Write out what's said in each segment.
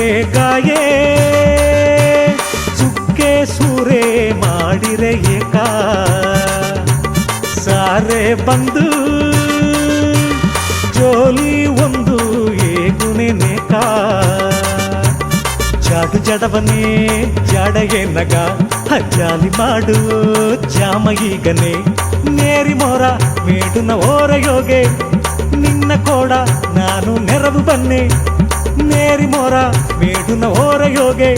ಸೂರೆಗಾಯೇ ಚುಕ್ಕೆ ಸೂರೆ ಮಾಡಿರೆ ಏಕ ಸಾರೆ ಬಂದು ಜೋಲಿ ಒಂದು ಏಗುನೆ ನೇಕ ಜಾಡು ಜಡವನೇ ಜಾಡಗೆ ನಗ ಹಜ್ಜಾಲಿ ಮಾಡು ಜಾಮ ಈಗನೆ ನೇರಿ ಮೋರ ಮೇಡುನ ಓರಯೋಗೆ ನಿನ್ನ ಕೋಡ ನಾನು ನೆರವು ಬನ್ನೆ ನೇರಿ ಮೋರ ಮೇಡುನ ಓರಯೋಗೆ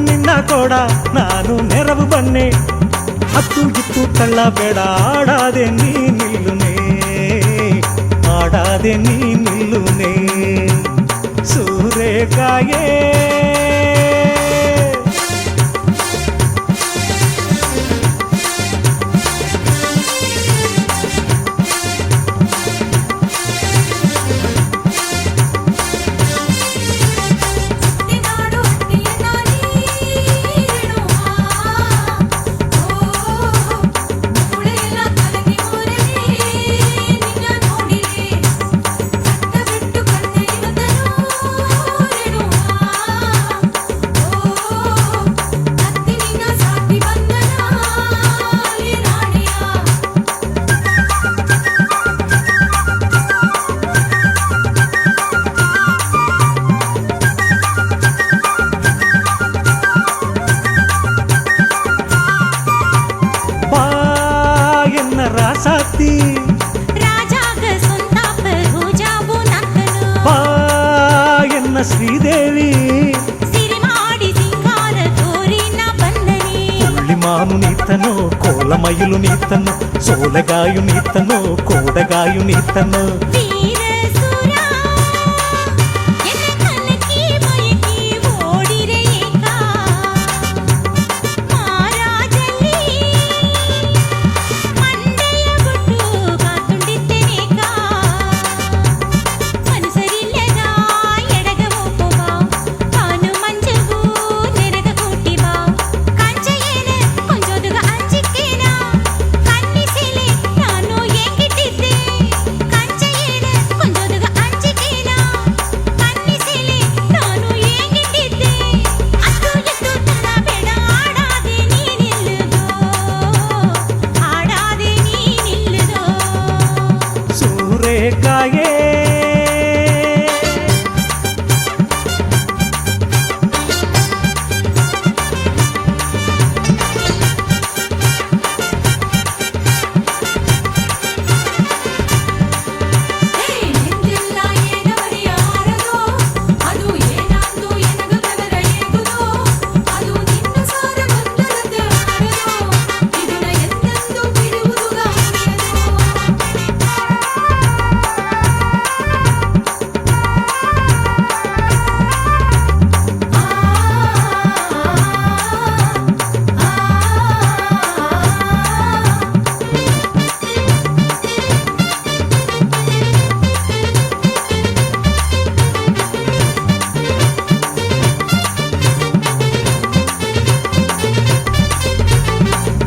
ನಿನ್ನ ಕೋಡ ನಾನು ನೆರವು ಬನ್ನೆ ಹತ್ತು ಗಿತ್ತು ತಳ್ಳ ಬೇಡ ಆಡಾದೆ ನೀ ನಿಲ್ಲುನೆ ಆಡಾದೆ ನೀ ನಿಲ್ಲುನೆ ಸೂರೆಗಾಯೇ ರಾಸಾತಿ ರಾಜಾಗ ಸೊಂತಾಪ ರೋಜಾವು ನಕ್ಕನು ಬಾ ಎನ್ನ ಶ್ರೀದೇವಿ ಸಿರಿ ಮಾಡಿ ಸಿಂಗಾರ ತೋರಿನ ಬಂದನಿ ಹುಳ್ಳಿ ಮಾನು ನೀತನು ಕೋಲಮಯಿಲು ನೀತನು ಸೋಲಗಾಯು ನೀತನು ಕೋಡಗಾಯು ನೀತನು ವೀರ ಸುರ ಎನ್ನ ಕನಕಿ ಮಯಕಿ ಓಡಿರೆ ಏಕ ಮಾರಾಜಲ್ಲಿ ಮಂಡೆಯ ಗುಟ್ಟು ಕಾತುಂಡಿತ್ತೇನೇಕ ಮನಸರಿಲ್ಲದ ಎಡಗ ಹೋಗುವ ತಾನು ಮಂಜಗೂ ನೆರಗ ಕೂಟಿವ ಕಂಚೆಯೇನ ಕೊಂಜೋದುಗ ಅಂಜಿಕೇನ ಕನ್ನಿಸೆಲೆ ನಾನು ಏಕಿಟ್ಟಿದ್ದೆ ಕಂಚೆಯೇನ ಕೊಂಜೋದುಗ ಅಂಜಿಕೇನ ಕನ್ನಿಸೆಲೆ ನಾನು ಏಕಿಟ್ಟಿದ್ದೆ ಅಷ್ಟು ಎತ್ತು ತನ ಬೇಡ ಆಡಾದೆ ನೀ ನಿಲ್ಲುದೋ ಆಡಾದೆ ನೀ ನಿಲ್ಲುದೋ ಸೂರೆಗಾಯೇ ನಿಂದಿಲ್ಲ ಏನ ಬರಿಯಾರದೋ ಅದು ಏನಾಂದು ಎನಗ ಬೆವರ ಏಗುದೋ ಅದು ನಿನ್ನ ಸಾರ ಬಂದರದ್ದ ಆರದೋ ಇದನ್ನ ಎಂದೆಂದು ಬಿಡುವುದುಗ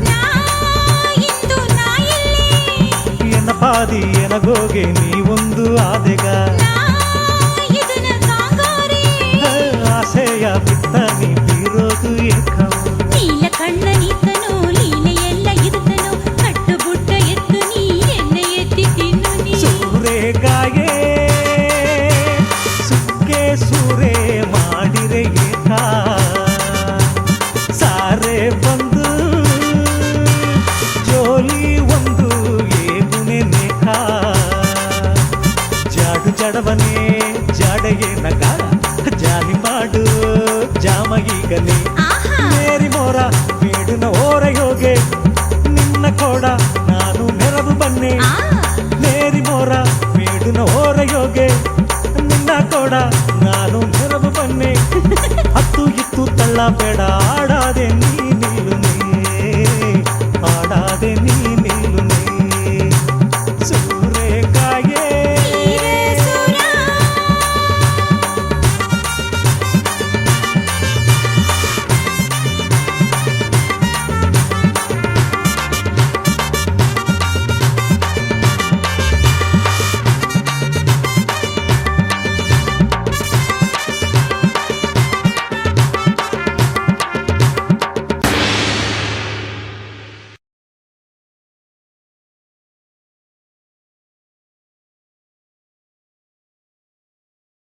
ನಾ ಇಂದು ನಾ ಇಲ್ಲಿ ಎನ್ನ ಪಾದಿ ಎನಗೋಗೆ ನೀವೊಂದು ಆದೆಗ ನಾ ಇದನ್ನ ಕಾಂಗಾರೆ ಆಸೆಯ ಬಿತ್ತ ನೀ ಬೀರೋದು ಏಕವು ನೀಲ ಕಣ್ಣ ನೀತನು ಲೀಲೆಯೆಲ್ಲ ಇರುತ್ತನು ಕಟ್ಟು ಬುಟ್ಟ ಎತ್ತು ನೀ ಎನ್ನ ಎತ್ತಿ ತಿನ್ನು ನೀ ಸೂರೆಗಾಯೇ ಸುಕ್ಕೆ ಸೂರೆ ಮಾಡಿರೆ ಏಕ ಸಾರೆ ಬಂದು ಜೋಲಿ ಒಂದು ಏಗುನೆ ನೇಕ ಜಾಡು ಜಡವನೇ ಜಾಡೆಗೆ ನಗ ಜಾಲಿ ಮಾಡು ಜಾಮ ಈಗನೆ ಆಹಾ ಮೇರಿ ಮೋರ ಮೇಡುನ ಓರಯೋಗೆ ನಿನ್ನ ಕೋಡ ನಾನು ನೆರವು ಬನ್ನೆ ಆ ಮೇರಿ ಮೋರ ಮೇಡುನ ಓರಯೋಗೆ ನಿನ್ನ ಕೋಡ ನಾನು ನೆರವು ಬನ್ನೆ ಹತ್ತು ಇತ್ತು ತಳ್ಳ ಬೇಡ ಆಡಾದೆ ನೀ ನಿಲ್ಲುನೆ ಆಡಾದೆ ನೀ